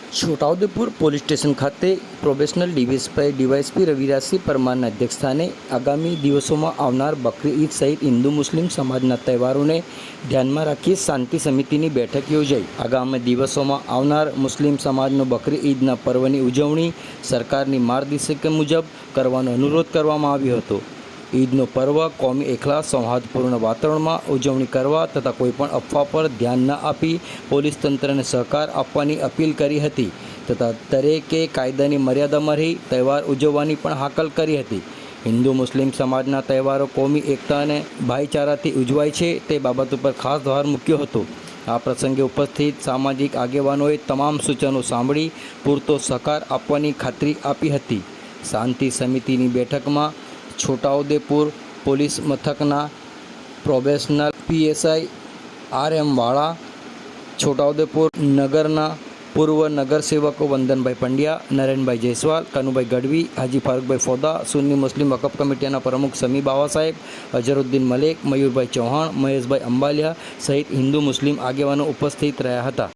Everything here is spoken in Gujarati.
છોટાઉદેપુર પોલીસ સ્ટેશન ખાતે પ્રોબેશનલ ડીવાયએસપી રવિરાજસિંહ પરમારના અધ્યક્ષસ્થાને આગામી દિવસોમાં આવનાર બકરી ઈદ સહિત હિન્દુ મુસ્લિમ સમાજના તહેવારોને ધ્યાનમાં રાખી શાંતિ સમિતિની બેઠક યોજાઈ। આગામી દિવસોમાં આવનાર મુસ્લિમ સમાજનો બકરી ઈદના પર્વની ઉજવણી સરકારની માર્ગદર્શિકા મુજબ કરવાનો અનુરોધ કરવામાં આવ્યો હતો। ઈદનો પર્વ કોમી એકલા સૌહાર્દપૂર્ણ વાતાવરણમાં ઉજવણી કરવા તથા કોઈપણ અફવા પર ધ્યાન ન આપી પોલીસ તંત્રને સહકાર આપવાની અપીલ કરી હતી તથા દરેકે કાયદાની મર્યાદામાં રહી તહેવાર ઉજવવાની પણ હાકલ કરી હતી। હિન્દુ મુસ્લિમ સમાજના તહેવારો કોમી એકતા અને ભાઈચારાથી ઉજવાય છે તે બાબત ઉપર ખાસ ભાર મૂક્યો હતો। આ પ્રસંગે ઉપસ્થિત સામાજિક આગેવાનોએ તમામ સૂચનો સાંભળી પૂરતો સહકાર આપવાની ખાતરી આપી હતી। શાંતિ સમિતિની બેઠકમાં છોટાઉદેપુર પોલીસ મથકના પ્રોબેશનલ પીએસઆઈ આર.એમ. વાળા, છોટાઉદેપુર નગરના પૂર્વ નગરસેવકો વંદનભાઈ પંડ્યા, નરેનભાઈ જયસ્વાલ, કનુભાઈ ગઢવી, હાજી ફારૂકભાઈ ફોદા, સુન્ની મુસ્લિમ વકફ કમિટીના પ્રમુખ સમી બાવા સાહેબ, અઝરુદ્દીન મલેક, મયુરભાઈ ચૌહાણ, મહેશભાઈ અંબાલિયા સહિત હિન્દુ મુસ્લિમ આગેવાનો ઉપસ્થિત રહ્યા હતા।